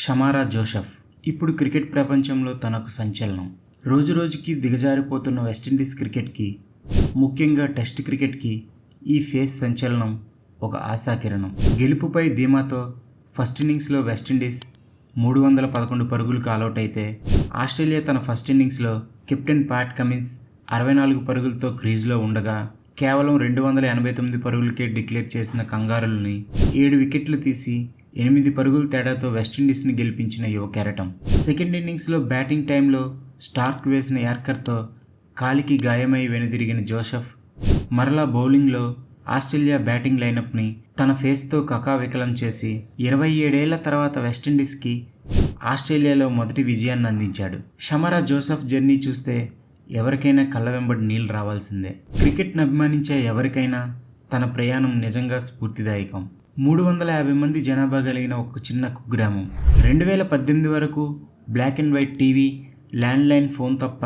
షమారా Joseph ఇప్పుడు cricket ప్రపంచంలో తనకు సంచలనం. రోజురోజుకి దిగజారిపోతున్న వెస్టిండీస్ క్రికెట్కి, ముఖ్యంగా టెస్ట్ క్రికెట్కి ఈ ఫేస్ సంచలనం ఒక ఆశాకిరణం. గెలుపుపై ధీమాతో ఫస్ట్ ఇన్నింగ్స్లో వెస్టిండీస్ 311 పరుగులకు ఆలౌట్ అయితే, ఆస్ట్రేలియా తన ఫస్ట్ ఇన్నింగ్స్లో కెప్టెన్ ప్యాట్ కమిన్స్ 64 పరుగులతో క్రీజ్లో ఉండగా, కేవలం 289 పరుగులకే డిక్లేర్ చేసిన కంగారుల్ని 7 వికెట్లు తీసి 8 పరుగుల తేడాతో వెస్టిండీస్ని గెలిపించిన యువ కెరటం. సెకండ్ ఇన్నింగ్స్లో బ్యాటింగ్ టైంలో స్టార్క్ వేసిన యార్కర్తో కాలికి గాయమై వెనుదిరిగిన జోసెఫ్ మరలా బౌలింగ్లో ఆస్ట్రేలియా బ్యాటింగ్ లైనప్ని తన ఫేస్తో కకావికలం చేసి 27 ఏళ్ల తర్వాత వెస్టిండీస్కి ఆస్ట్రేలియాలో మొదటి విజయాన్ని అందించాడు. షమారా జోసెఫ్ జర్నీ చూస్తే ఎవరికైనా కళ్ళ వెంబడి నీళ్ళు రావాల్సిందే. క్రికెట్ను అభిమానించే ఎవరికైనా తన ప్రయాణం నిజంగా స్ఫూర్తిదాయకం. 350 మంది జనాభా కలిగిన ఒక చిన్న కుగ్రామం. 2018 వరకు black and white TV, landline phone తప్ప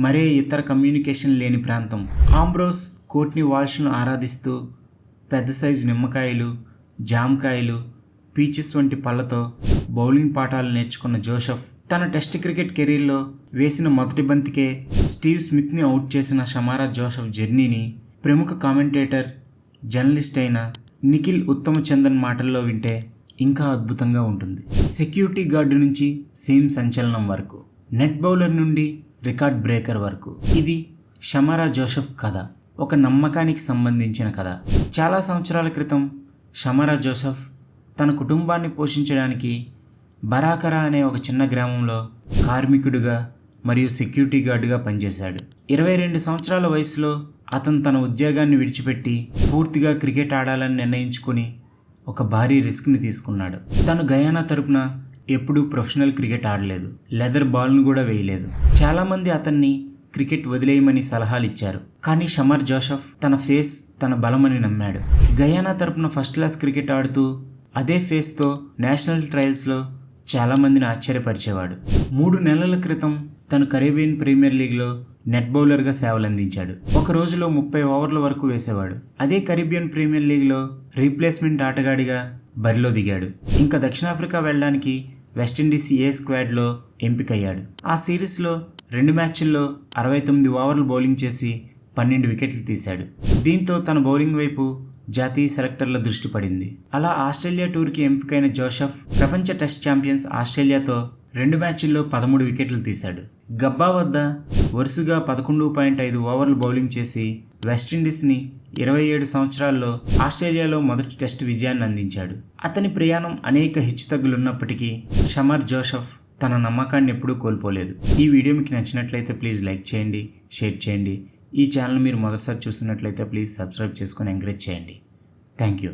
మరే ఇతర కమ్యూనికేషన్ లేని ప్రాంతం. ఆంబ్రోస్ కోట్నీ వాల్ష్ను ఆరాధిస్తూ పెద్ద సైజు నిమ్మకాయలు, జామకాయలు, పీచెస్ వంటి పళ్ళతో బౌలింగ్ పాఠాలు నేర్చుకున్న జోసెఫ్ తన టెస్ట్ క్రికెట్ కెరీర్లో వేసిన మొదటి బంతికే స్టీవ్ స్మిత్ని అవుట్ చేసిన షమారా జోసెఫ్ జర్నీని ప్రముఖ కామెంటేటర్, జర్నలిస్ట్ అయిన నిఖిల్ ఉత్తమచందన్ మాటల్లో వింటే ఇంకా అద్భుతంగా ఉంటుంది. సెక్యూరిటీ గార్డు నుంచి సీమ్ సంచలనం వరకు, నెట్ బౌలర్ నుండి రికార్డ్ బ్రేకర్ వరకు ఇది షమారా జోసెఫ్ కథ. ఒక నమ్మకానికి సంబంధించిన కథ. చాలా సంవత్సరాల క్రితం షమారా జోసెఫ్ తన కుటుంబాన్ని పోషించడానికి బరాకరా అనే ఒక చిన్న గ్రామంలో కార్మికుడిగా మరియు సెక్యూరిటీ గార్డుగా పనిచేశాడు. 22 సంవత్సరాల వయసులో అతను తన ఉద్యోగాన్ని విడిచిపెట్టి పూర్తిగా క్రికెట్ ఆడాలని నిర్ణయించుకొని ఒక భారీ రిస్క్ని తీసుకున్నాడు. తను గయానా తరపున ఎప్పుడూ ప్రొఫెషనల్ క్రికెట్ ఆడలేదు, లెదర్ బాల్ను కూడా వేయలేదు. చాలామంది అతన్ని క్రికెట్ వదిలేయమని సలహాలు ఇచ్చారు. కానీ షమారా జోసెఫ్ తన ఫేస్ తన బలమని నమ్మాడు. గయానా తరపున ఫస్ట్ క్లాస్ క్రికెట్ ఆడుతూ అదే ఫేస్తో నేషనల్ ట్రయల్స్లో చాలామందిని ఆశ్చర్యపరిచేవాడు. 3 నెలల క్రితం తను కరేబియన్ ప్రీమియర్ లీగ్లో నెట్ బౌలర్గా సేవలందించాడు. ఒక రోజులో 30 ఓవర్ల వరకు వేసేవాడు. అదే కరీబియన్ ప్రీమియర్ లీగ్లో రీప్లేస్మెంట్ ఆటగాడిగా బరిలో దిగాడు. ఇంకా దక్షిణాఫ్రికా వెళ్ళడానికి వెస్టిండీస్ ఏ స్క్వాడ్లో ఎంపికయ్యాడు. ఆ సిరీస్లో 2 మ్యాచ్ల్లో 69 ఓవర్లు బౌలింగ్ చేసి 12 వికెట్లు తీశాడు. దీంతో తన బౌలింగ్ వైపు జాతీయ సెలెక్టర్ల దృష్టి పడింది. అలా ఆస్ట్రేలియా టూర్కి ఎంపికైన జోసెఫ్ ప్రపంచ టెస్ట్ ఛాంపియన్స్ ఆస్ట్రేలియాతో 2 మ్యాచ్ల్లో 13 వికెట్లు తీశాడు. గబ్బా వద్ద వరుసగా 11.5 ఓవర్లు బౌలింగ్ చేసి వెస్టిండీస్ని 27 సంవత్సరాల్లో ఆస్ట్రేలియాలో మొదటి టెస్ట్ విజయాన్ని అందించాడు. అతని ప్రయాణం అనేక హెచ్చుతగ్గులున్నప్పటికీ షమారా జోసెఫ్ తన నమ్మకాన్ని ఎప్పుడూ కోల్పోలేదు. ఈ వీడియో మీకు నచ్చినట్లయితే ప్లీజ్ లైక్ చేయండి, షేర్ చేయండి. ఈ ఛానల్ మీరు మొదటిసారి చూస్తున్నట్లయితే ప్లీజ్ సబ్స్క్రైబ్ చేసుకొని ఎంకరేజ్ చేయండి. Thank you.